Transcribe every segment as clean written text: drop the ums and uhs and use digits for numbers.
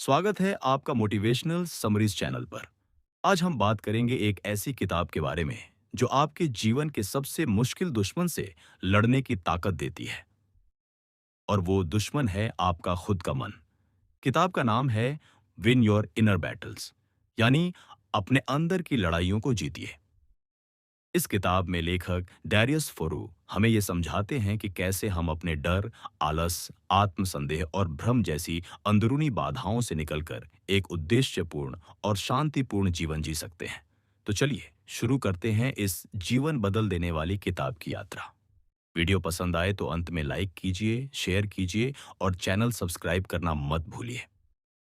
स्वागत है आपका मोटिवेशनल समरीज चैनल पर। आज हम बात करेंगे एक ऐसी किताब के बारे में जो आपके जीवन के सबसे मुश्किल दुश्मन से लड़ने की ताकत देती है। और वो दुश्मन है आपका खुद का मन। किताब का नाम है विन योर इनर बैटल्स, यानी अपने अंदर की लड़ाइयों को जीतिए। इस किताब में लेखक डैरियस फोरू हमें ये समझाते हैं कि कैसे हम अपने डर, आलस, आत्मसंदेह और भ्रम जैसी अंदरूनी बाधाओं से निकलकर एक उद्देश्यपूर्ण और शांतिपूर्ण जीवन जी सकते हैं। तो चलिए शुरू करते हैं इस जीवन बदल देने वाली किताब की यात्रा। वीडियो पसंद आए तो अंत में लाइक कीजिए, शेयर कीजिए और चैनल सब्सक्राइब करना मत भूलिए।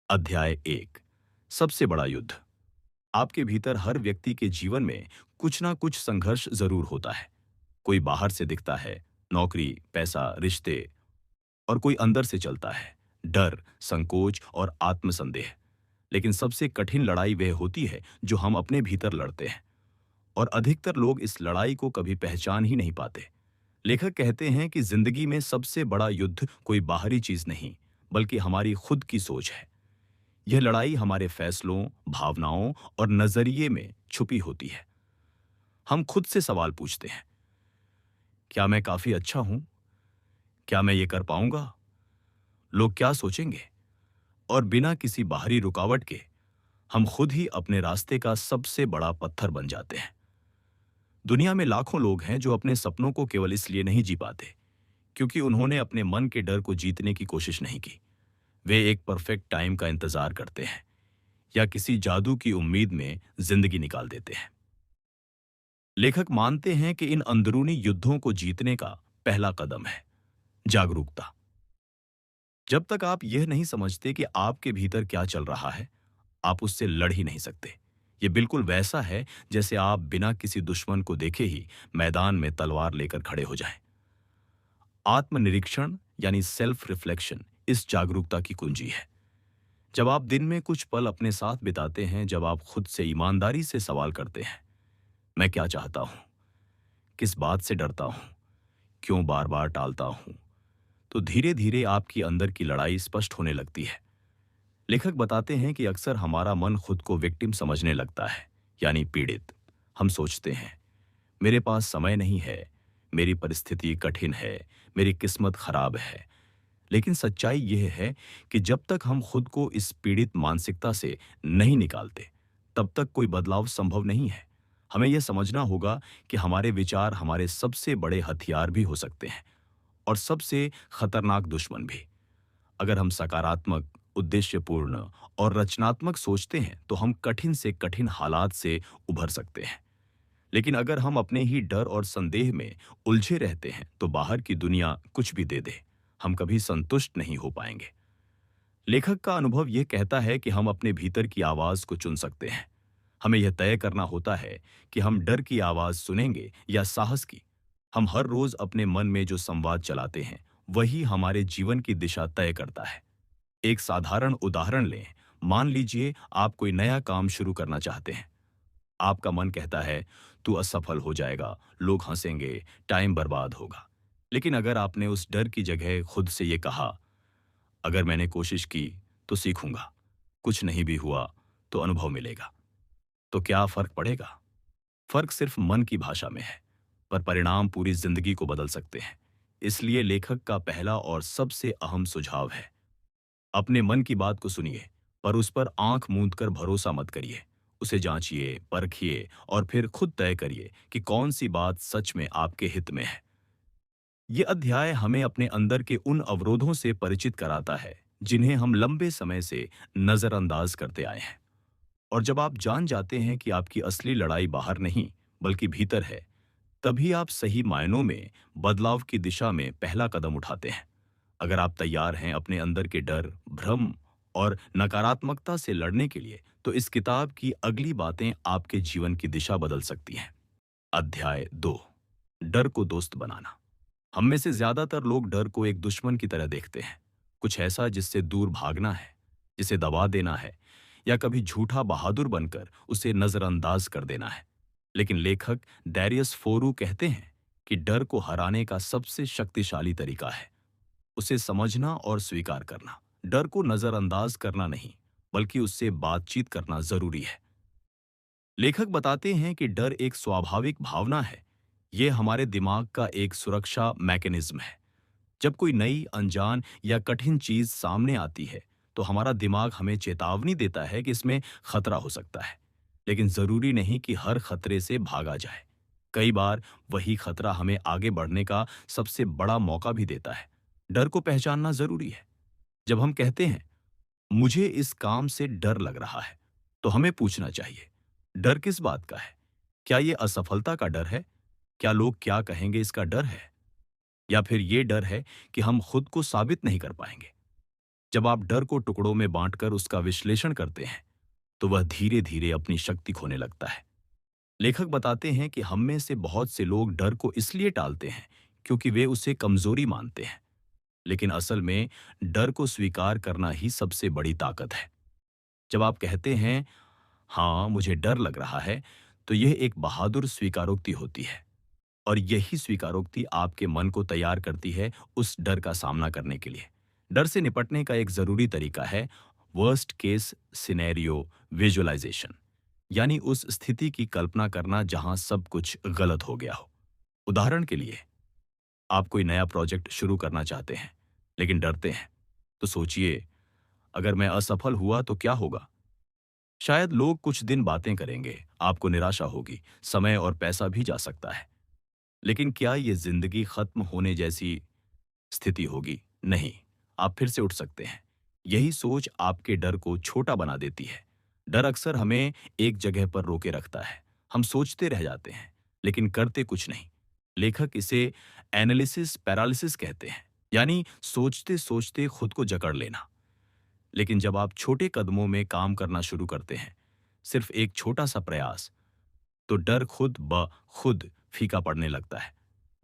अध्याय 1, सबसे बड़ा युद्ध। आपके भीतर हर व्यक्ति के जीवन में कुछ ना कुछ संघर्ष जरूर होता है। कोई बाहर से दिखता है, नौकरी, पैसा, रिश्ते, और कोई अंदर से चलता है, डर, संकोच और आत्मसंदेह। लेकिन सबसे कठिन लड़ाई वह होती है जो हम अपने भीतर लड़ते हैं, और अधिकतर लोग इस लड़ाई को कभी पहचान ही नहीं पाते। लेखक कहते हैं कि जिंदगी में सबसे बड़ा युद्ध कोई बाहरी चीज नहीं, बल्कि हमारी खुद की सोच है। यह लड़ाई हमारे फैसलों, भावनाओं और नजरिए में छुपी होती है। हम खुद से सवाल पूछते हैं, क्या मैं काफी अच्छा हूं? क्या मैं ये कर पाऊंगा? लोग क्या सोचेंगे? और बिना किसी बाहरी रुकावट के हम खुद ही अपने रास्ते का सबसे बड़ा पत्थर बन जाते हैं। दुनिया में लाखों लोग हैं जो अपने सपनों को केवल इसलिए नहीं जी पाते क्योंकि उन्होंने अपने मन के डर को जीतने की कोशिश नहीं की। वे एक परफेक्ट टाइम का इंतजार करते हैं या किसी जादू की उम्मीद में जिंदगी निकाल देते हैं। लेखक मानते हैं कि इन अंदरूनी युद्धों को जीतने का पहला कदम है जागरूकता। जब तक आप यह नहीं समझते कि आपके भीतर क्या चल रहा है, आप उससे लड़ ही नहीं सकते। ये बिल्कुल वैसा है जैसे आप बिना किसी दुश्मन को देखे ही मैदान में तलवार लेकर खड़े हो जाएं। आत्मनिरीक्षण यानी सेल्फ रिफ्लेक्शन इस जागरूकता की कुंजी है। जब आप दिन में कुछ पल अपने साथ बिताते हैं, जब आप खुद से ईमानदारी से सवाल करते हैं, मैं क्या चाहता हूं, किस बात से डरता हूं, क्यों बार बार टालता हूं, तो धीरे धीरे आपकी अंदर की लड़ाई स्पष्ट होने लगती है। लेखक बताते हैं कि अक्सर हमारा मन खुद को विक्टिम समझने लगता है, यानी पीड़ित। हम सोचते हैं, मेरे पास समय नहीं है, मेरी परिस्थिति कठिन है, मेरी किस्मत खराब है। लेकिन सच्चाई यह है कि जब तक हम खुद को इस पीड़ित मानसिकता से नहीं निकालते, तब तक कोई बदलाव संभव नहीं है। हमें यह समझना होगा कि हमारे विचार हमारे सबसे बड़े हथियार भी हो सकते हैं और सबसे खतरनाक दुश्मन भी। अगर हम सकारात्मक, उद्देश्यपूर्ण और रचनात्मक सोचते हैं तो हम कठिन से कठिन हालात से उभर सकते हैं। लेकिन अगर हम अपने ही डर और संदेह में उलझे रहते हैं तो बाहर की दुनिया कुछ भी दे दे, हम कभी संतुष्ट नहीं हो पाएंगे। लेखक का अनुभव यह कहता है कि हम अपने भीतर की आवाज को चुन सकते हैं। हमें यह तय करना होता है कि हम डर की आवाज सुनेंगे या साहस की। हम हर रोज अपने मन में जो संवाद चलाते हैं, वही हमारे जीवन की दिशा तय करता है। एक साधारण उदाहरण लें। मान लीजिए आप कोई नया काम शुरू करना चाहते हैं। आपका मन कहता है, तू असफल हो जाएगा, लोग हंसेंगे, टाइम बर्बाद होगा। लेकिन अगर आपने उस डर की जगह खुद से ये कहा, अगर मैंने कोशिश की तो सीखूंगा, कुछ नहीं भी हुआ तो अनुभव मिलेगा, तो क्या फर्क पड़ेगा? फर्क सिर्फ मन की भाषा में है, पर परिणाम पूरी जिंदगी को बदल सकते हैं। इसलिए लेखक का पहला और सबसे अहम सुझाव है, अपने मन की बात को सुनिए, पर उस पर आंख मूंद कर भरोसा मत करिए। उसे जांचिए, परखिए और फिर खुद तय करिए कि कौन सी बात सच में आपके हित में है। ये अध्याय हमें अपने अंदर के उन अवरोधों से परिचित कराता है जिन्हें हम लंबे समय से नजरअंदाज करते आए हैं। और जब आप जान जाते हैं कि आपकी असली लड़ाई बाहर नहीं बल्कि भीतर है, तभी आप सही मायनों में बदलाव की दिशा में पहला कदम उठाते हैं। अगर आप तैयार हैं अपने अंदर के डर, भ्रम और नकारात्मकता से लड़ने के लिए, तो इस किताब की अगली बातें आपके जीवन की दिशा बदल सकती हैं। अध्याय 2, डर को दोस्त बनाना। हम में से ज्यादातर लोग डर को एक दुश्मन की तरह देखते हैं, कुछ ऐसा जिससे दूर भागना है, जिसे दबा देना है या कभी झूठा बहादुर बनकर उसे नजरअंदाज कर देना है। लेकिन लेखक डैरियस फोरू कहते हैं कि डर को हराने का सबसे शक्तिशाली तरीका है उसे समझना और स्वीकार करना। डर को नजरअंदाज करना नहीं, बल्कि उससे बातचीत करना जरूरी है। लेखक बताते हैं कि डर एक स्वाभाविक भावना है। ये हमारे दिमाग का एक सुरक्षा मैकेनिज्म है। जब कोई नई, अनजान या कठिन चीज सामने आती है, तो हमारा दिमाग हमें चेतावनी देता है कि इसमें खतरा हो सकता है। लेकिन जरूरी नहीं कि हर खतरे से भागा जाए। कई बार वही खतरा हमें आगे बढ़ने का सबसे बड़ा मौका भी देता है। डर को पहचानना जरूरी है। जब हम कहते हैं, मुझे इस काम से डर लग रहा है, तो हमें पूछना चाहिए, डर किस बात का है? क्या ये असफलता का डर है? क्या लोग क्या कहेंगे इसका डर है? या फिर ये डर है कि हम खुद को साबित नहीं कर पाएंगे? जब आप डर को टुकड़ों में बांटकर उसका विश्लेषण करते हैं, तो वह धीरे धीरे अपनी शक्ति खोने लगता है। लेखक बताते हैं कि हम में से बहुत से लोग डर को इसलिए टालते हैं क्योंकि वे उसे कमजोरी मानते हैं। लेकिन असल में डर को स्वीकार करना ही सबसे बड़ी ताकत है। जब आप कहते हैं, हाँ मुझे डर लग रहा है, तो यह एक बहादुर स्वीकारोक्ति होती है। और यही स्वीकारोक्ति आपके मन को तैयार करती है उस डर का सामना करने के लिए। डर से निपटने का एक जरूरी तरीका है वर्स्ट केस सिनेरियो विजुअलाइजेशन, यानी उस स्थिति की कल्पना करना जहां सब कुछ गलत हो गया हो। उदाहरण के लिए, आप कोई नया प्रोजेक्ट शुरू करना चाहते हैं लेकिन डरते हैं, तो सोचिए, अगर मैं असफल हुआ तो क्या होगा? शायद लोग कुछ दिन बातें करेंगे, आपको निराशा होगी, समय और पैसा भी जा सकता है। लेकिन क्या ये जिंदगी खत्म होने जैसी स्थिति होगी? नहीं, आप फिर से उठ सकते हैं। यही सोच आपके डर को छोटा बना देती है। डर अक्सर हमें एक जगह पर रोके रखता है। हम सोचते रह जाते हैं, लेकिन करते कुछ नहीं। लेखक इसे एनालिसिस पैरालिसिस कहते हैं, यानी सोचते सोचते खुद को जकड़ लेना। लेकिन जब आप छोटे कदमों में काम करना शुरू करते हैं, सिर्फ एक छोटा सा प्रयास, तो डर खुद ब खुद फीका पड़ने लगता है।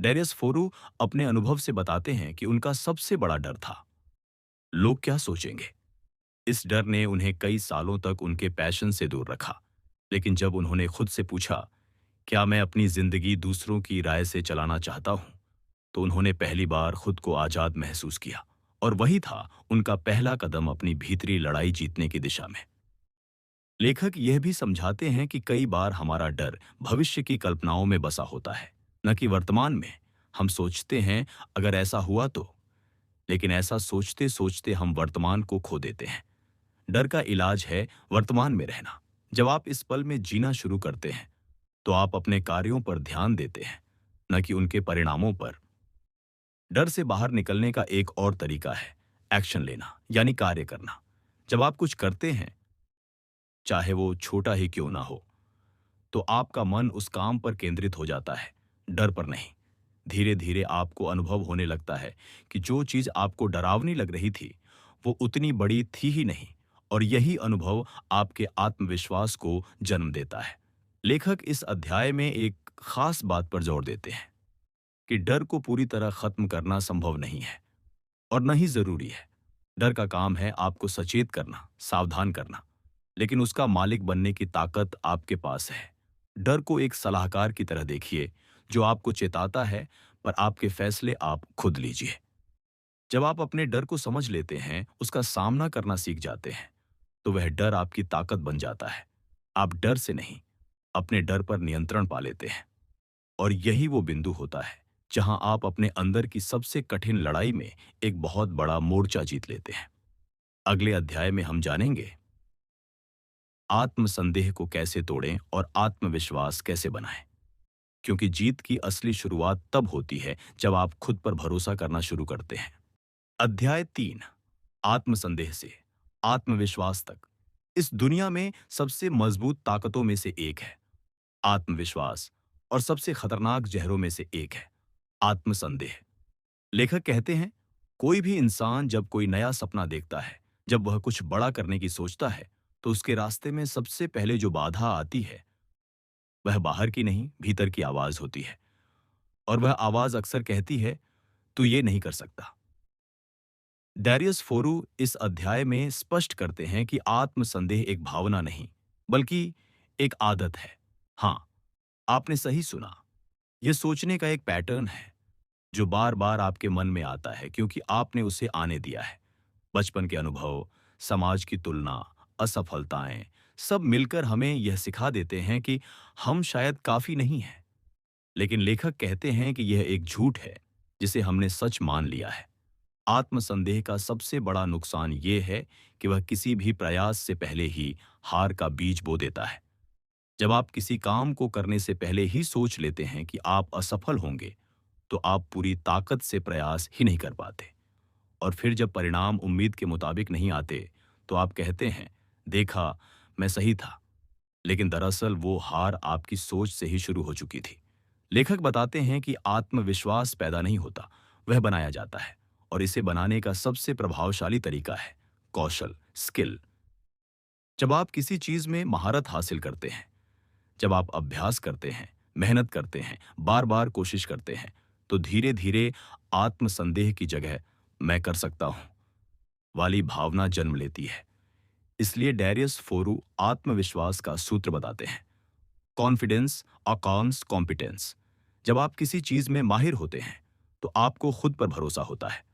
डेरियस फोरू अपने अनुभव से बताते हैं कि उनका सबसे बड़ा डर था, लोग क्या सोचेंगे। इस डर ने उन्हें कई सालों तक उनके पैशन से दूर रखा। लेकिन जब उन्होंने खुद से पूछा, क्या मैं अपनी जिंदगी दूसरों की राय से चलाना चाहता हूं, तो उन्होंने पहली बार खुद को आजाद महसूस किया। और वही था उनका पहला कदम अपनी भीतरी लड़ाई जीतने की दिशा में। लेखक यह भी समझाते हैं कि कई बार हमारा डर भविष्य की कल्पनाओं में बसा होता है, न कि वर्तमान में। हम सोचते हैं, अगर ऐसा हुआ तो। लेकिन ऐसा सोचते सोचते हम वर्तमान को खो देते हैं। डर का इलाज है वर्तमान में रहना। जब आप इस पल में जीना शुरू करते हैं, तो आप अपने कार्यों पर ध्यान देते हैं, न कि उनके परिणामों पर। डर से बाहर निकलने का एक और तरीका है एक्शन लेना, यानी कार्य करना। जब आप कुछ करते हैं, चाहे वो छोटा ही क्यों ना हो, तो आपका मन उस काम पर केंद्रित हो जाता है, डर पर नहीं। धीरे धीरे आपको अनुभव होने लगता है कि जो चीज आपको डरावनी लग रही थी, वो उतनी बड़ी थी ही नहीं। और यही अनुभव आपके आत्मविश्वास को जन्म देता है। लेखक इस अध्याय में एक खास बात पर जोर देते हैं कि डर को पूरी तरह खत्म करना संभव नहीं है और न ही जरूरी है। डर का काम है आपको सचेत करना, सावधान करना, लेकिन उसका मालिक बनने की ताकत आपके पास है। डर को एक सलाहकार की तरह देखिए, जो आपको चेताता है, पर आपके फैसले आप खुद लीजिए। जब आप अपने डर को समझ लेते हैं, उसका सामना करना सीख जाते हैं, तो वह डर आपकी ताकत बन जाता है। आप डर से नहीं, अपने डर पर नियंत्रण पा लेते हैं। और यही वो बिंदु होता है जहां आप अपने अंदर की सबसे कठिन लड़ाई में एक बहुत बड़ा मोर्चा जीत लेते हैं। अगले अध्याय में हम जानेंगे आत्मसंदेह को कैसे तोड़ें और आत्मविश्वास कैसे बनाएं, क्योंकि जीत की असली शुरुआत तब होती है जब आप खुद पर भरोसा करना शुरू करते हैं। अध्याय 3, आत्मसंदेह से आत्मविश्वास तक। इस दुनिया में सबसे मजबूत ताकतों में से एक है आत्मविश्वास, और सबसे खतरनाक जहरों में से एक है आत्मसंदेह। लेखक कहते हैं, कोई भी इंसान जब कोई नया सपना देखता है, जब वह कुछ बड़ा करने की सोचता है, तो उसके रास्ते में सबसे पहले जो बाधा आती है, वह बाहर की नहीं, भीतर की आवाज होती है। और वह आवाज अक्सर कहती है, तू ये नहीं कर सकता। डैरियस फोरू इस अध्याय में स्पष्ट करते हैं कि आत्मसंदेह एक भावना नहीं, बल्कि एक आदत है। हाँ, आपने सही सुना। यह सोचने का एक पैटर्न है जो बार बार आपके मन में आता है क्योंकि आपने उसे आने दिया है। बचपन के अनुभव, समाज की तुलना, असफलताएं, सब मिलकर हमें यह सिखा देते हैं कि हम शायद काफी नहीं हैं। लेकिन लेखक कहते हैं कि यह एक झूठ है जिसे हमने सच मान लिया है। आत्मसंदेह का सबसे बड़ा नुकसान ये है कि वह किसी भी प्रयास से पहले ही हार का बीज बो देता है। जब आप किसी काम को करने से पहले ही सोच लेते हैं कि आप असफल होंगे, तो आप पूरी ताकत से प्रयास ही नहीं कर पाते। और फिर जब परिणाम उम्मीद के मुताबिक नहीं आते, तो आप कहते हैं, देखा, मैं सही था। लेकिन दरअसल वो हार आपकी सोच से ही शुरू हो चुकी थी। लेखक बताते हैं कि आत्मविश्वास पैदा नहीं होता, वह बनाया जाता है। और इसे बनाने का सबसे प्रभावशाली तरीका है कौशल, स्किल। जब आप किसी चीज में महारत हासिल करते हैं, जब आप अभ्यास करते हैं, मेहनत करते हैं, बार बार कोशिश करते हैं, तो धीरे धीरे आत्मसंदेह की जगह मैं कर सकता हूं वाली भावना जन्म लेती है। इसलिए डैरियस फोरू आत्मविश्वास का सूत्र बताते हैं, कॉन्फिडेंस अकाउंट्स कॉम्पिटेंस। जब आप किसी चीज में माहिर होते हैं, तो आपको खुद पर भरोसा होता है,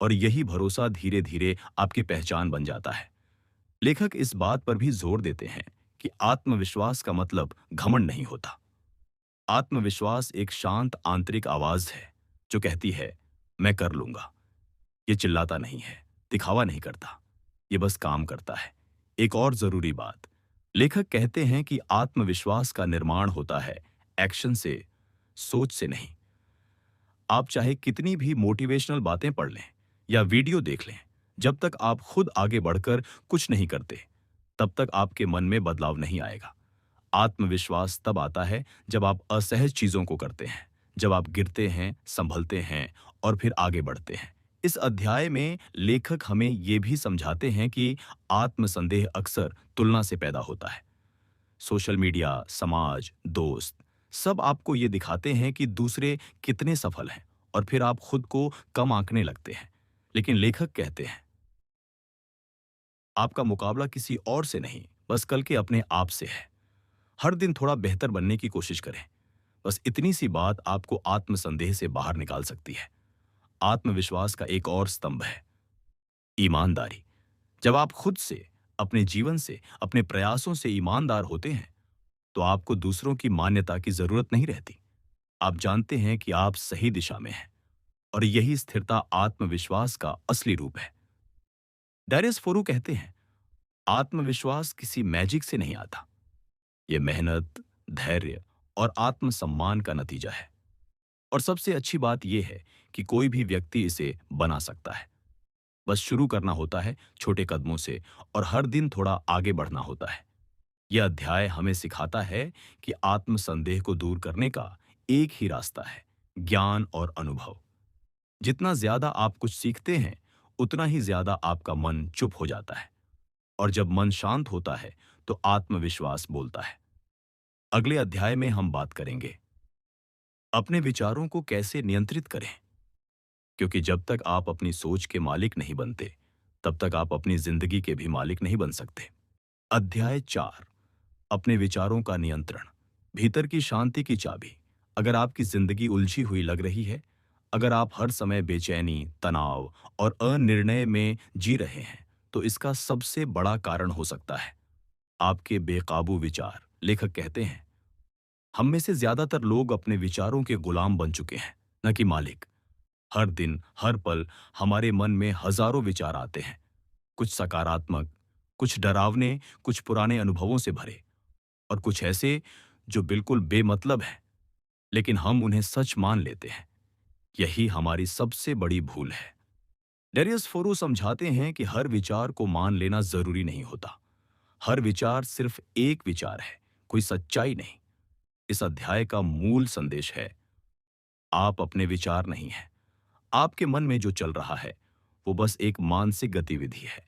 और यही भरोसा धीरे धीरे आपकी पहचान बन जाता है। लेखक इस बात पर भी जोर देते हैं कि आत्मविश्वास का मतलब घमंड नहीं होता। आत्मविश्वास एक शांत आंतरिक आवाज है जो कहती है, मैं कर लूंगा। ये चिल्लाता नहीं है, दिखावा नहीं करता, ये बस काम करता है। एक और जरूरी बात, लेखक कहते हैं कि आत्मविश्वास का निर्माण होता है एक्शन से, सोच से नहीं। आप चाहे कितनी भी मोटिवेशनल बातें पढ़ लें या वीडियो देख लें, जब तक आप खुद आगे बढ़कर कुछ नहीं करते, तब तक आपके मन में बदलाव नहीं आएगा। आत्मविश्वास तब आता है जब आप असहज चीजों को करते हैं, जब आप गिरते हैं, संभलते हैं और फिर आगे बढ़ते हैं। इस अध्याय में लेखक हमें ये भी समझाते हैं कि आत्मसंदेह अक्सर तुलना से पैदा होता है। सोशल मीडिया, समाज, दोस्त, सब आपको ये दिखाते हैं कि दूसरे कितने सफल हैं, और फिर आप खुद को कम आंकने लगते हैं। लेकिन लेखक कहते हैं, आपका मुकाबला किसी और से नहीं, बस कल के अपने आप से है। हर दिन थोड़ा बेहतर बनने की कोशिश करें। बस इतनी सी बात आपको आत्मसंदेह से बाहर निकाल सकती है। आत्मविश्वास का एक और स्तंभ है ईमानदारी। जब आप खुद से, अपने जीवन से, अपने प्रयासों से ईमानदार होते हैं, तो आपको दूसरों की मान्यता की जरूरत नहीं रहती। आप जानते हैं कि आप सही दिशा में हैं, और यही स्थिरता आत्मविश्वास का असली रूप है। डैरियस फोरू कहते हैं, आत्मविश्वास किसी मैजिक से नहीं आता। ये मेहनत, धैर्य और आत्मसम्मान का नतीजा है। और सबसे अच्छी बात यह है कि कोई भी व्यक्ति इसे बना सकता है। बस शुरू करना होता है छोटे कदमों से, और हर दिन थोड़ा आगे बढ़ना होता है। यह अध्याय हमें सिखाता है कि आत्मसंदेह को दूर करने का एक ही रास्ता है, ज्ञान और अनुभव। जितना ज्यादा आप कुछ सीखते हैं, उतना ही ज्यादा आपका मन चुप हो जाता है, और जब मन शांत होता है, तो आत्मविश्वास बोलता है। अगले अध्याय में हम बात करेंगे अपने विचारों को कैसे नियंत्रित करें, क्योंकि जब तक आप अपनी सोच के मालिक नहीं बनते, तब तक आप अपनी जिंदगी के भी मालिक नहीं बन सकते। अध्याय 4, अपने विचारों का नियंत्रण, भीतर की शांति की चाबी। अगर आपकी जिंदगी उलझी हुई लग रही है, अगर आप हर समय बेचैनी, तनाव और अनिर्णय में जी रहे हैं, तो इसका सबसे बड़ा कारण हो सकता है आपके बेकाबू विचार। लेखक कहते हैं, हम में से ज्यादातर लोग अपने विचारों के गुलाम बन चुके हैं, न कि मालिक। हर दिन, हर पल हमारे मन में हजारों विचार आते हैं, कुछ सकारात्मक, कुछ डरावने, कुछ पुराने अनुभवों से भरे, और कुछ ऐसे जो बिल्कुल बेमतलब हैं, लेकिन हम उन्हें सच मान लेते हैं। यही हमारी सबसे बड़ी भूल है। डेरियस फोरू समझाते हैं कि हर विचार को मान लेना जरूरी नहीं होता। हर विचार सिर्फ एक विचार है, कोई सच्चाई नहीं। इस अध्याय का मूल संदेश है, आप अपने विचार नहीं हैं। आपके मन में जो चल रहा है, वो बस एक मानसिक गतिविधि है,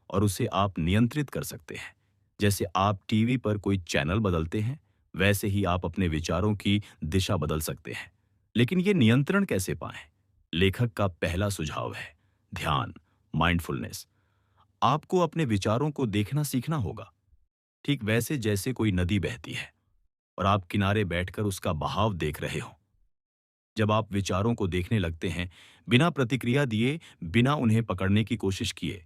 और उसे आप नियंत्रित कर सकते हैं। जैसे आप टीवी पर कोई चैनल बदलते हैं, वैसे ही आप अपने विचारों की दिशा बदल सकते हैं। लेकिन ये नियंत्रण कैसे पाएं? लेखक का पहला सुझाव है ध्यान, माइंडफुलनेस। आपको अपने विचारों को देखना सीखना होगा, ठीक वैसे जैसे कोई नदी बहती है और आप किनारे बैठकर उसका बहाव देख रहे हो। जब आप विचारों को देखने लगते हैं, बिना प्रतिक्रिया दिए, बिना उन्हें पकड़ने की कोशिश किए,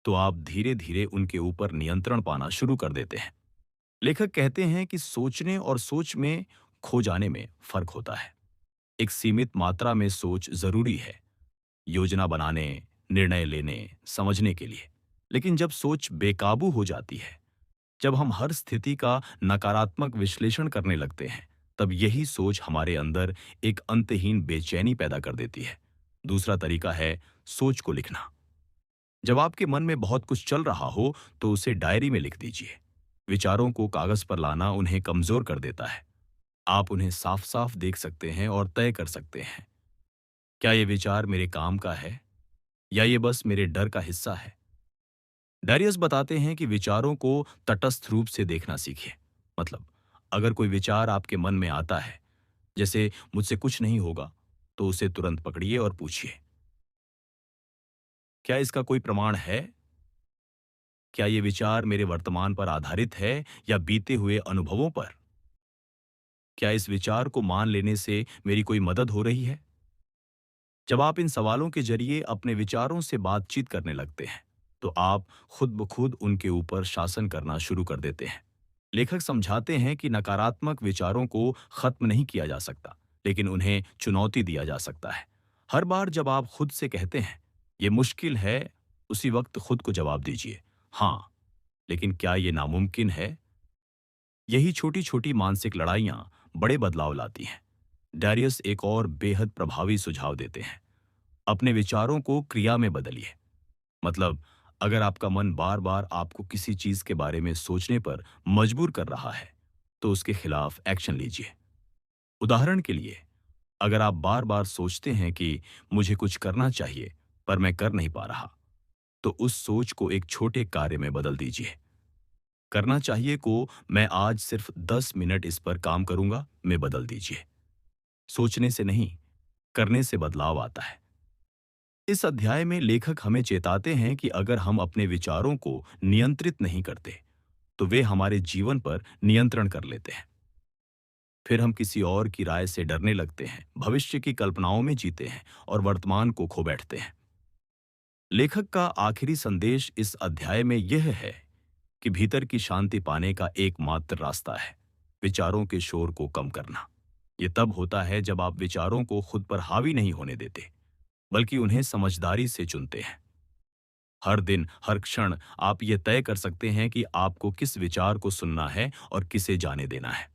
तो आप धीरे धीरे उनके ऊपर नियंत्रण पाना शुरू कर देते हैं। लेखक कहते हैं कि सोचने और सोच में खो जाने में फर्क होता है। एक सीमित मात्रा में सोच जरूरी है, योजना बनाने, निर्णय लेने, समझने के लिए। लेकिन जब सोच बेकाबू हो जाती है, जब हम हर स्थिति का नकारात्मक विश्लेषण करने लगते हैं, तब यही सोच हमारे अंदर एक अंतहीन बेचैनी पैदा कर देती है। दूसरा तरीका है सोच को लिखना। जब आपके मन में बहुत कुछ चल रहा हो, तो उसे डायरी में लिख दीजिए। विचारों को कागज पर लाना उन्हें कमजोर कर देता है। आप उन्हें साफ साफ देख सकते हैं और तय कर सकते हैं, क्या ये विचार मेरे काम का है या ये बस मेरे डर का हिस्सा है। डायरियस बताते हैं कि विचारों को तटस्थ रूप से देखना सीखिए। मतलब, अगर कोई विचार आपके मन में आता है, जैसे मुझसे कुछ नहीं होगा, तो उसे तुरंत पकड़िए और पूछिए, क्या इसका कोई प्रमाण है? क्या ये विचार मेरे वर्तमान पर आधारित है या बीते हुए अनुभवों पर? क्या इस विचार को मान लेने से मेरी कोई मदद हो रही है? जब आप इन सवालों के जरिए अपने विचारों से बातचीत करने लगते हैं, तो आप खुद ब खुद उनके ऊपर शासन करना शुरू कर देते हैं। लेखक समझाते हैं कि नकारात्मक विचारों को खत्म नहीं किया जा सकता, लेकिन उन्हें चुनौती दिया जा सकता है। हर बार जब आप खुद से कहते हैं, ये मुश्किल है, उसी वक्त खुद को जवाब दीजिए, हाँ, लेकिन क्या ये नामुमकिन है? यही छोटी छोटी मानसिक लड़ाइयां बड़े बदलाव लाती हैं। डैरियस एक और बेहद प्रभावी सुझाव देते हैं, अपने विचारों को क्रिया में बदलिए। मतलब, अगर आपका मन बार बार आपको किसी चीज के बारे में सोचने पर मजबूर कर रहा है, तो उसके खिलाफ एक्शन लीजिए। उदाहरण के लिए, अगर आप बार बार सोचते हैं कि मुझे कुछ करना चाहिए पर मैं कर नहीं पा रहा, तो उस सोच को एक छोटे कार्य में बदल दीजिए। करना चाहिए को मैं आज सिर्फ 10 मिनट इस पर काम करूंगा में बदल दीजिए। सोचने से नहीं, करने से बदलाव आता है। इस अध्याय में लेखक हमें चेताते हैं कि अगर हम अपने विचारों को नियंत्रित नहीं करते, तो वे हमारे जीवन पर नियंत्रण कर लेते हैं। फिर हम किसी और की राय से डरने लगते हैं, भविष्य की कल्पनाओं में जीते हैं और वर्तमान को खो बैठते हैं। लेखक का आखिरी संदेश इस अध्याय में यह है कि भीतर की शांति पाने का एकमात्र रास्ता है विचारों के शोर को कम करना। यह तब होता है जब आप विचारों को खुद पर हावी नहीं होने देते, बल्कि उन्हें समझदारी से चुनते हैं। हर दिन, हर क्षण आप ये तय कर सकते हैं कि आपको किस विचार को सुनना है और किसे जाने देना है।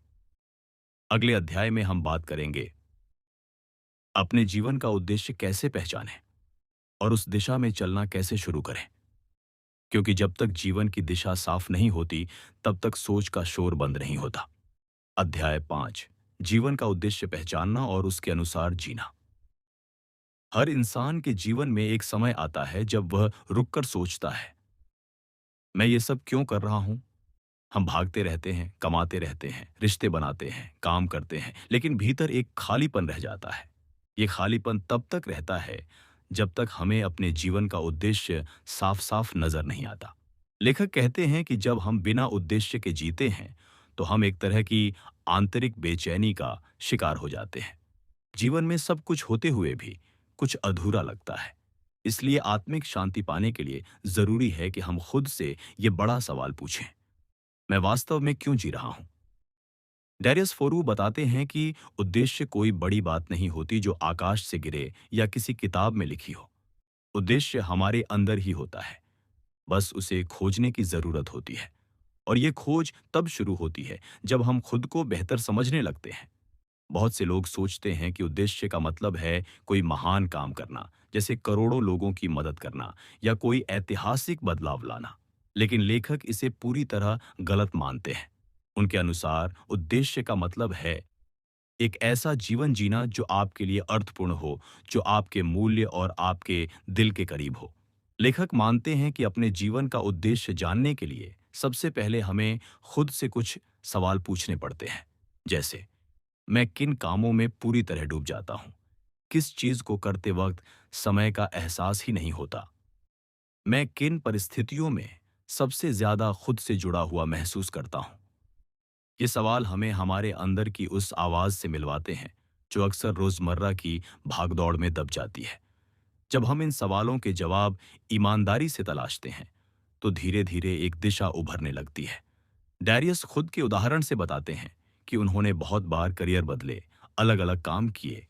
अगले अध्याय में हम बात करेंगे अपने जीवन का उद्देश्य कैसे पहचानें और उस दिशा में चलना कैसे शुरू करें। क्योंकि जब तक जीवन की दिशा साफ नहीं होती, तब तक सोच का शोर बंद नहीं होता। अध्याय 5, जीवन का उद्देश्य पहचानना और उसके अनुसार जीना। हर इंसान के जीवन में एक समय आता है जब वह रुककर सोचता है, मैं ये सब क्यों कर रहा हूं? हम भागते रहते हैं, कमाते रहते हैं, रिश्ते बनाते हैं, काम करते हैं, लेकिन भीतर एक खालीपन रह जाता है। ये खालीपन तब तक रहता है जब तक हमें अपने जीवन का उद्देश्य साफ साफ नजर नहीं आता। लेखक कहते हैं कि जब हम बिना उद्देश्य के जीते हैं, तो हम एक तरह की आंतरिक बेचैनी का शिकार हो जाते हैं। जीवन में सब कुछ होते हुए भी कुछ अधूरा लगता है। इसलिए आत्मिक शांति पाने के लिए जरूरी है कि हम खुद से ये बड़ा सवाल पूछें, मैं वास्तव में क्यों जी रहा हूं? डैरियस फोरू बताते हैं कि उद्देश्य कोई बड़ी बात नहीं होती जो आकाश से गिरे या किसी किताब में लिखी हो। उद्देश्य हमारे अंदर ही होता है, बस उसे खोजने की जरूरत होती है। और ये खोज तब शुरू होती है जब हम खुद को बेहतर समझने लगते हैं। बहुत से लोग सोचते हैं कि उद्देश्य का मतलब है कोई महान काम करना, जैसे करोड़ों लोगों की मदद करना या कोई ऐतिहासिक बदलाव लाना। लेकिन लेखक इसे पूरी तरह गलत मानते हैं। उनके अनुसार उद्देश्य का मतलब है एक ऐसा जीवन जीना जो आपके लिए अर्थपूर्ण हो, जो आपके मूल्य और आपके दिल के करीब हो। लेखक मानते हैं कि अपने जीवन का उद्देश्य जानने के लिए सबसे पहले हमें खुद से कुछ सवाल पूछने पड़ते हैं। जैसे, मैं किन कामों में पूरी तरह डूब जाता हूं? किस चीज को करते वक्त समय का एहसास ही नहीं होता? मैं किन परिस्थितियों में सबसे ज्यादा खुद से जुड़ा हुआ महसूस करता हूं? ये सवाल हमें हमारे अंदर की उस आवाज से मिलवाते हैं जो अक्सर रोजमर्रा की भागदौड़ में दब जाती है। जब हम इन सवालों के जवाब ईमानदारी से तलाशते हैं, तो धीरे धीरे एक दिशा उभरने लगती है। डैरियस खुद के उदाहरण से बताते हैं कि उन्होंने बहुत बार करियर बदले, अलग अलग काम किए,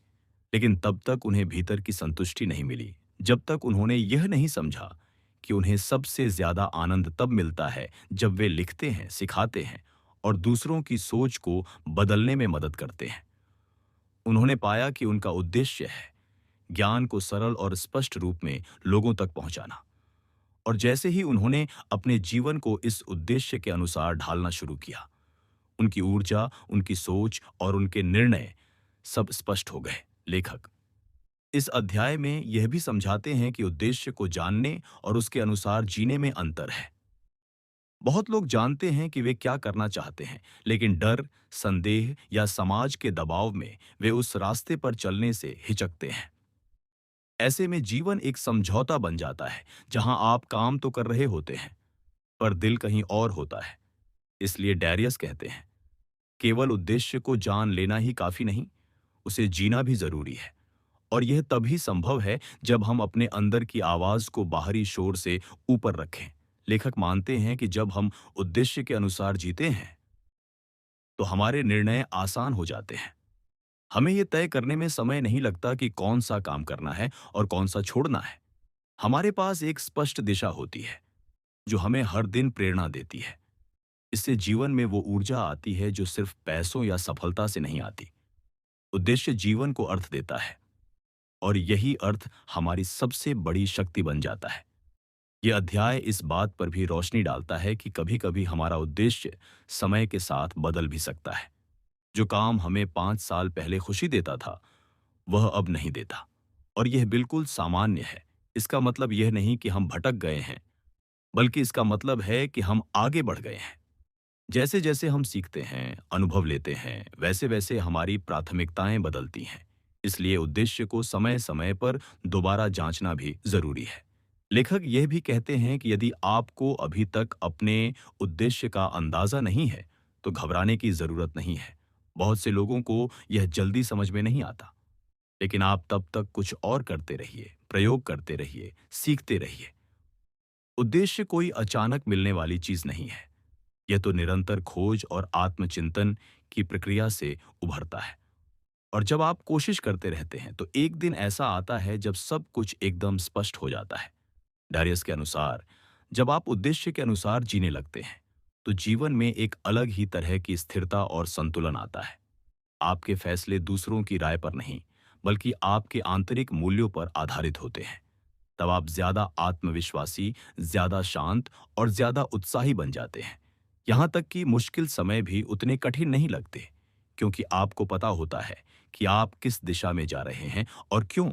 लेकिन तब तक उन्हें भीतर की संतुष्टि नहीं मिली, जब तक उन्होंने यह नहीं समझा कि उन्हें सबसे ज्यादा आनंद तब मिलता है जब वे लिखते हैं, सिखाते हैं और दूसरों की सोच को बदलने में मदद करते हैं। उन्होंने पाया कि उनका उद्देश्य है ज्ञान को सरल और स्पष्ट रूप में लोगों तक पहुंचाना। और जैसे ही उन्होंने अपने जीवन को इस उद्देश्य के अनुसार ढालना शुरू किया, उनकी ऊर्जा, उनकी सोच और उनके निर्णय सब स्पष्ट हो गए। लेखक इस अध्याय में यह भी समझाते हैं कि उद्देश्य को जानने और उसके अनुसार जीने में अंतर है। बहुत लोग जानते हैं कि वे क्या करना चाहते हैं, लेकिन डर, संदेह या समाज के दबाव में वे उस रास्ते पर चलने से हिचकते हैं। ऐसे में जीवन एक समझौता बन जाता है, जहां आप काम तो कर रहे होते हैं, पर दिल कहीं और होता है। इसलिए डैरियस कहते हैं, केवल उद्देश्य को जान लेना ही काफी नहीं, उसे जीना भी जरूरी है। और यह तभी संभव है जब हम अपने अंदर की आवाज को बाहरी शोर से ऊपर रखें। लेखक मानते हैं कि जब हम उद्देश्य के अनुसार जीते हैं, तो हमारे निर्णय आसान हो जाते हैं। हमें यह तय करने में समय नहीं लगता कि कौन सा काम करना है और कौन सा छोड़ना है। हमारे पास एक स्पष्ट दिशा होती है, जो हमें हर दिन प्रेरणा देती है। इससे जीवन में वो ऊर्जा आती है जो सिर्फ पैसों या सफलता से नहीं आती। उद्देश्य जीवन को अर्थ देता है, और यही अर्थ हमारी सबसे बड़ी शक्ति बन जाता है। यह अध्याय इस बात पर भी रोशनी डालता है कि कभी-कभी हमारा उद्देश्य समय के साथ बदल भी सकता है। जो काम हमें 5 साल पहले खुशी देता था, वह अब नहीं देता, और यह बिल्कुल सामान्य है। इसका मतलब यह नहीं कि हम भटक गए हैं, बल्कि इसका मतलब है कि हम आगे बढ़ गए हैं। जैसे जैसे हम सीखते हैं, अनुभव लेते हैं, वैसे वैसे हमारी प्राथमिकताएं बदलती हैं। इसलिए उद्देश्य को समय समय पर दोबारा जांचना भी जरूरी है। लेखक यह भी कहते हैं कि यदि आपको अभी तक अपने उद्देश्य का अंदाजा नहीं है, तो घबराने की जरूरत नहीं है। बहुत से लोगों को यह जल्दी समझ में नहीं आता, लेकिन आप तब तक कुछ और करते रहिए, प्रयोग करते रहिए, सीखते रहिए। उद्देश्य कोई अचानक मिलने वाली चीज नहीं है। यह तो निरंतर खोज और आत्मचिंतन की प्रक्रिया से उभरता है। और जब आप कोशिश करते रहते हैं, तो एक दिन ऐसा आता है जब सब कुछ एकदम स्पष्ट हो जाता है। डारियस के अनुसार, जब आप उद्देश्य के अनुसार जीने लगते हैं, तो जीवन में एक अलग ही तरह की स्थिरता और संतुलन आता है। आपके फैसले दूसरों की राय पर नहीं, बल्कि आपके आंतरिक मूल्यों पर आधारित होते हैं। तब आप ज्यादा आत्मविश्वासी, ज्यादा शांत और ज्यादा उत्साही बन जाते हैं। यहां तक कि मुश्किल समय भी उतने कठिन नहीं लगते, क्योंकि आपको पता होता है कि आप किस दिशा में जा रहे हैं और क्यों।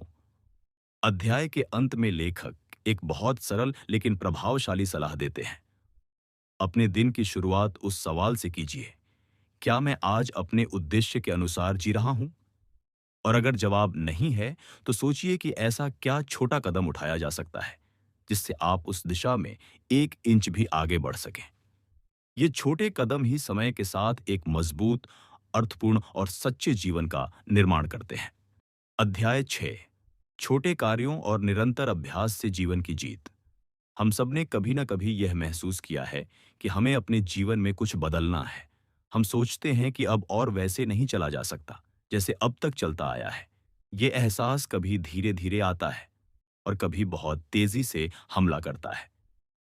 अध्याय के अंत में लेखक एक बहुत सरल लेकिन प्रभावशाली सलाह देते हैं। अपने दिन की शुरुआत उस सवाल से कीजिए, क्या मैं आज अपने उद्देश्य के अनुसार जी रहा हूं? और अगर जवाब नहीं है, तो सोचिए कि ऐसा क्या छोटा कदम उठाया जा सकता है जिससे आप उस दिशा में 1 इंच भी आगे बढ़ सकें। ये छोटे कदम ही समय के साथ एक मजबूत, अर्थपूर्ण और सच्चे जीवन का निर्माण करते हैं। अध्याय 6, छोटे कार्यों और निरंतर अभ्यास से जीवन की जीत। हम सबने कभी न कभी यह महसूस किया है कि हमें अपने जीवन में कुछ बदलना है। हम सोचते हैं कि अब और वैसे नहीं चला जा सकता जैसे अब तक चलता आया है। ये एहसास कभी धीरे धीरे आता है और कभी बहुत तेजी से हमला करता है।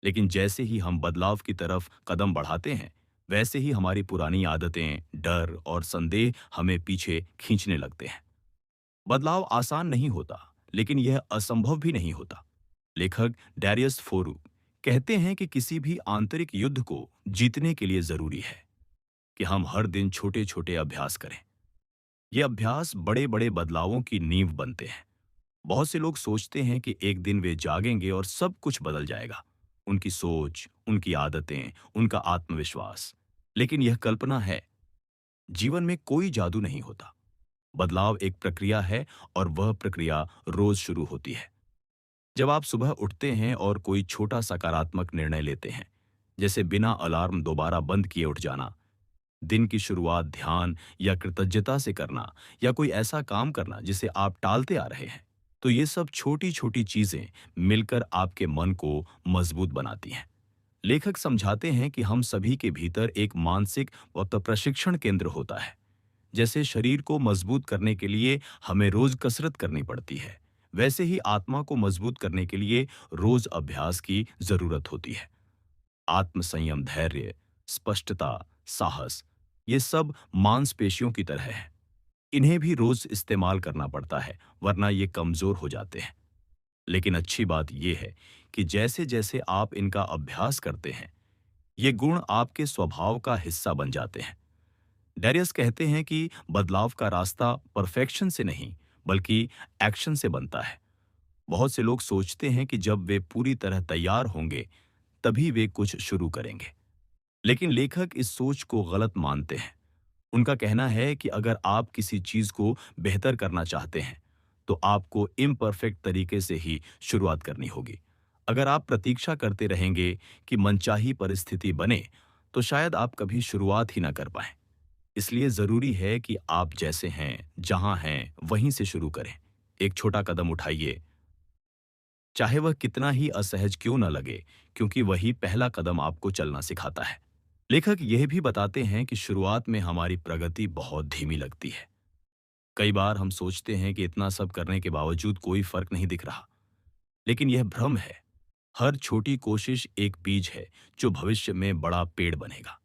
लेकिन जैसे ही हम बदलाव की तरफ कदम बढ़ाते हैं, वैसे ही हमारी पुरानी आदतें, डर और संदेह हमें पीछे खींचने लगते हैं। बदलाव आसान नहीं होता, लेकिन यह असंभव भी नहीं होता। लेखक डैरियस फोरू कहते हैं कि किसी भी आंतरिक युद्ध को जीतने के लिए जरूरी है कि हम हर दिन छोटे छोटे अभ्यास करें। ये अभ्यास बड़े बड़े बदलावों की नींव बनते हैं। बहुत से लोग सोचते हैं कि एक दिन वे जागेंगे और सब कुछ बदल जाएगा, उनकी सोच, उनकी आदतें, उनका आत्मविश्वास। लेकिन यह कल्पना है। जीवन में कोई जादू नहीं होता। बदलाव एक प्रक्रिया है, और वह प्रक्रिया रोज शुरू होती है। जब आप सुबह उठते हैं और कोई छोटा सकारात्मक निर्णय लेते हैं, जैसे बिना अलार्म दोबारा बंद किए उठ जाना, दिन की शुरुआत ध्यान या कृतज्ञता से करना, या कोई ऐसा काम करना जिसे आप टालते आ रहे हैं, तो ये सब छोटी छोटी चीजें मिलकर आपके मन को मजबूत बनाती हैं। लेखक समझाते हैं कि हम सभी के भीतर एक मानसिक व प्रशिक्षण केंद्र होता है। जैसे शरीर को मजबूत करने के लिए हमें रोज कसरत करनी पड़ती है, वैसे ही आत्मा को मजबूत करने के लिए रोज अभ्यास की जरूरत होती है। आत्म संयम, धैर्य, स्पष्टता, साहस, ये सब मांसपेशियों की तरह है। इन्हें भी रोज इस्तेमाल करना पड़ता है, वरना ये कमजोर हो जाते हैं। लेकिन अच्छी बात यह है कि जैसे जैसे आप इनका अभ्यास करते हैं, ये गुण आपके स्वभाव का हिस्सा बन जाते हैं। डैरियस कहते हैं कि बदलाव का रास्ता परफेक्शन से नहीं, बल्कि एक्शन से बनता है। बहुत से लोग सोचते हैं कि जब वे पूरी तरह तैयार होंगे, तभी वे कुछ शुरू करेंगे। लेकिन लेखक इस सोच को गलत मानते हैं। उनका कहना है कि अगर आप किसी चीज को बेहतर करना चाहते हैं, तो आपको इम्परफेक्ट तरीके से ही शुरुआत करनी होगी। अगर आप प्रतीक्षा करते रहेंगे कि मनचाही परिस्थिति बने, तो शायद आप कभी शुरुआत ही ना कर पाएं। इसलिए जरूरी है कि आप जैसे हैं, जहां हैं, वहीं से शुरू करें। एक छोटा कदम उठाइए, चाहे वह कितना ही असहज क्यों न लगे, क्योंकि वही पहला कदम आपको चलना सिखाता है। लेखक यह भी बताते हैं कि शुरुआत में हमारी प्रगति बहुत धीमी लगती है। कई बार हम सोचते हैं कि इतना सब करने के बावजूद कोई फर्क नहीं दिख रहा, लेकिन यह भ्रम है। हर छोटी कोशिश एक बीज है जो भविष्य में बड़ा पेड़ बनेगा।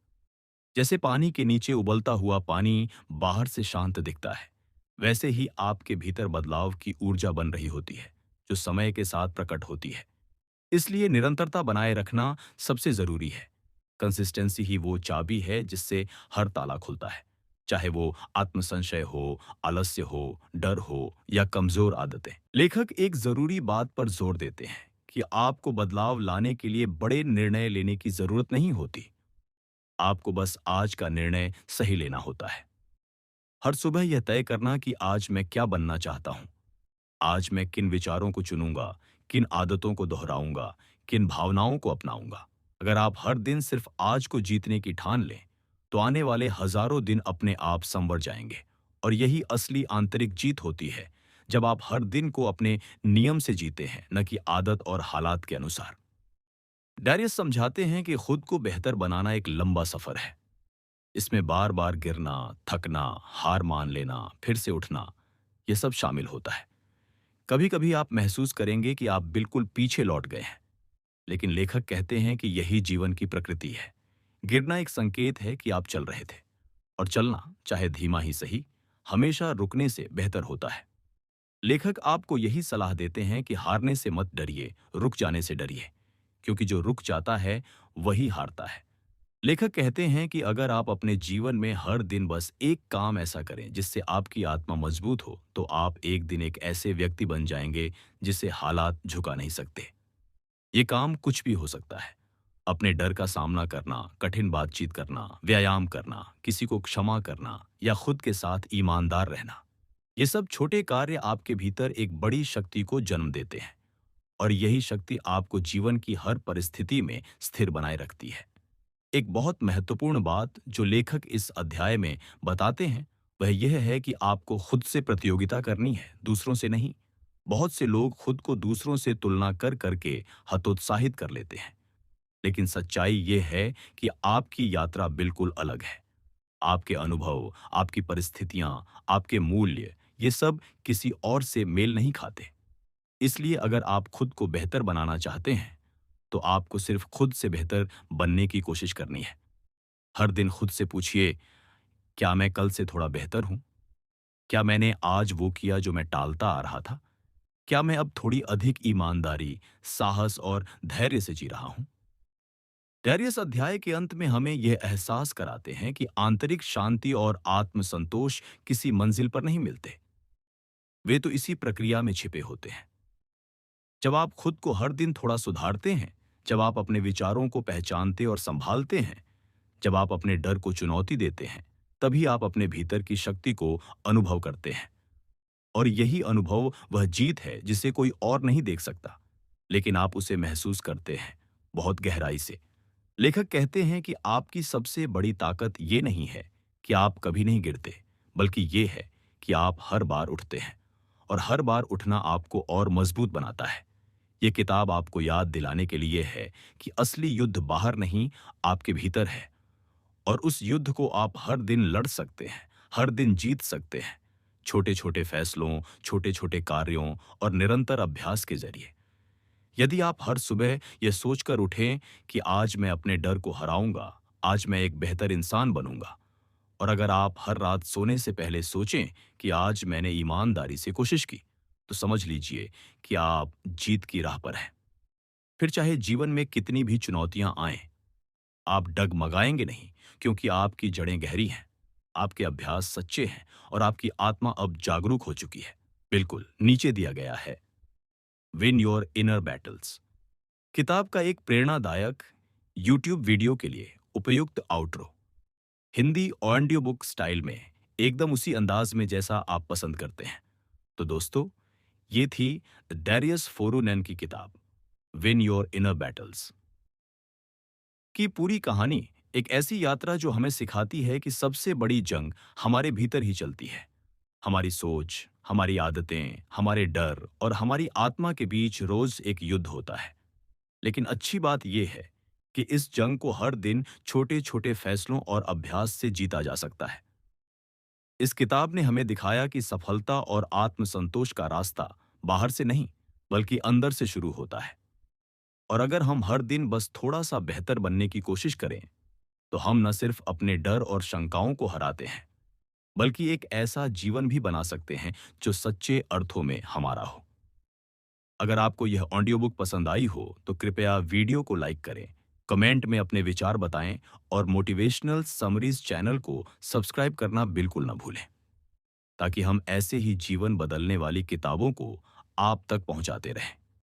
जैसे पानी के नीचे उबलता हुआ पानी बाहर से शांत दिखता है, वैसे ही आपके भीतर बदलाव की ऊर्जा बन रही होती है, जो समय के साथ प्रकट होती है। इसलिए निरंतरता बनाए रखना सबसे जरूरी है। कंसिस्टेंसी ही वो चाबी है जिससे हर ताला खुलता है, चाहे वो आत्मसंशय हो, आलस्य हो, डर हो या कमजोर आदतें। लेखक एक जरूरी बात पर जोर देते हैं कि आपको बदलाव लाने के लिए बड़े निर्णय लेने की जरूरत नहीं होती। आपको बस आज का निर्णय सही लेना होता है। हर सुबह यह तय करना कि आज मैं क्या बनना चाहता हूं। आज मैं किन विचारों को चुनूंगा, किन आदतों को दोहराऊंगा, किन भावनाओं को अपनाऊंगा। अगर आप हर दिन सिर्फ आज को जीतने की ठान लें, तो आने वाले हजारों दिन अपने आप संवर जाएंगे। और यही असली आंतरिक जीत होती है, जब आप हर दिन को अपने नियम से जीते हैं, न कि आदत और हालात के अनुसार। डैरियस समझाते हैं कि खुद को बेहतर बनाना एक लंबा सफर है। इसमें बार बार गिरना, थकना, हार मान लेना, फिर से उठना, यह सब शामिल होता है। कभी कभी आप महसूस करेंगे कि आप बिल्कुल पीछे लौट गए हैं, लेकिन लेखक कहते हैं कि यही जीवन की प्रकृति है। गिरना एक संकेत है कि आप चल रहे थे, और चलना, चाहे धीमा ही सही, हमेशा रुकने से बेहतर होता है। लेखक आपको यही सलाह देते हैं कि हारने से मत डरिए, रुक जाने से डरिए, क्योंकि जो रुक जाता है वही हारता है। लेखक कहते हैं कि अगर आप अपने जीवन में हर दिन बस एक काम ऐसा करें जिससे आपकी आत्मा मजबूत हो, तो आप एक दिन एक ऐसे व्यक्ति बन जाएंगे जिसे हालात झुका नहीं सकते। ये काम कुछ भी हो सकता है। अपने डर का सामना करना, कठिन बातचीत करना, व्यायाम करना, किसी को क्षमा करना या खुद के साथ ईमानदार रहना। ये सब छोटे कार्य आपके भीतर एक बड़ी शक्ति को जन्म देते हैं, और यही शक्ति आपको जीवन की हर परिस्थिति में स्थिर बनाए रखती है। एक बहुत महत्वपूर्ण बात जो लेखक इस अध्याय में बताते हैं, वह यह है कि आपको खुद से प्रतियोगिता करनी है, दूसरों से नहीं। बहुत से लोग खुद को दूसरों से तुलना कर करके हतोत्साहित कर लेते हैं, लेकिन सच्चाई यह है कि आपकी यात्रा बिल्कुल अलग है। आपके अनुभव, आपकी परिस्थितियां, आपके मूल्य, ये सब किसी और से मेल नहीं खाते। इसलिए अगर आप खुद को बेहतर बनाना चाहते हैं, तो आपको सिर्फ खुद से बेहतर बनने की कोशिश करनी है। हर दिन खुद से पूछिए, क्या मैं कल से थोड़ा बेहतर हूं? क्या मैंने आज वो किया जो मैं टालता आ रहा था? क्या मैं अब थोड़ी अधिक ईमानदारी, साहस और धैर्य से जी रहा हूं? डैरियस अध्याय के अंत में हमें यह एहसास कराते हैं कि आंतरिक शांति और आत्मसंतोष किसी मंजिल पर नहीं मिलते। वे तो इसी प्रक्रिया में छिपे होते हैं। जब आप खुद को हर दिन थोड़ा सुधारते हैं, जब आप अपने विचारों को पहचानते और संभालते हैं, जब आप अपने डर को चुनौती देते हैं, तभी आप अपने भीतर की शक्ति को अनुभव करते हैं। और यही अनुभव वह जीत है जिसे कोई और नहीं देख सकता, लेकिन आप उसे महसूस करते हैं, बहुत गहराई से। लेखक कहते हैं कि आपकी सबसे बड़ी ताकत ये नहीं है कि आप कभी नहीं गिरते, बल्कि ये है कि आप हर बार उठते हैं, और हर बार उठना आपको और मजबूत बनाता है। ये किताब आपको याद दिलाने के लिए है कि असली युद्ध बाहर नहीं, आपके भीतर है। और उस युद्ध को आप हर दिन लड़ सकते हैं, हर दिन जीत सकते हैं। छोटे-छोटे फैसलों, छोटे-छोटे कार्यों और निरंतर अभ्यास के जरिए। यदि आप हर सुबह ये सोचकर उठें कि आज मैं अपने डर को हराऊंगा, आज मैं एक बेहतर इंसान बनूंगा, और अगर आप हर रात सोने से पहले सोचें कि आज मैंने ईमानदारी से कोशिश की, तो समझ लीजिए कि आप जीत की राह पर हैं। फिर चाहे जीवन में कितनी भी चुनौतियां आएं, आप डगमगाएंगे नहीं, क्योंकि आपकी जड़ें गहरी हैं, आपके अभ्यास सच्चे हैं और आपकी आत्मा अब जागरूक हो चुकी है। बिल्कुल नीचे दिया गया है, विन योर इनर बैटल्स। किताब का एक प्रेरणादायक यूट्यूब वीडियो के लिए उपयुक्त outro, Hindi audio book style में, एकदम उसी अंदाज में जैसा आप पसंद करते हैं। तो दोस्तों, ये थी डैरियस फोरुनैन की किताब विन योर इनर बैटल्स की पूरी कहानी। एक ऐसी यात्रा जो हमें सिखाती है कि सबसे बड़ी जंग हमारे भीतर ही चलती है। हमारी सोच, हमारी आदतें, हमारे डर और हमारी आत्मा के बीच रोज एक युद्ध होता है। लेकिन अच्छी बात यह है कि इस जंग को हर दिन छोटे-छोटे फैसलों और अभ्यास से जीता जा सकता है। इस किताब ने हमें दिखाया कि सफलता और आत्मसंतोष का रास्ता बाहर से नहीं, बल्कि अंदर से शुरू होता है। और अगर हम हर दिन बस थोड़ा सा बेहतर बनने की कोशिश करें, तो हम न सिर्फ अपने डर और शंकाओं को हराते हैं, बल्कि एक ऐसा जीवन भी बना सकते हैं जो सच्चे अर्थों में हमारा हो। अगर आपको यह ऑडियो बुक पसंद आई हो, तो कृपया वीडियो को लाइक करें, कमेंट में अपने विचार बताएं और मोटिवेशनल समरीज चैनल को सब्सक्राइब करना बिल्कुल न भूलें, ताकि हम ऐसे ही जीवन बदलने वाली किताबों को आप तक पहुंचाते रहें।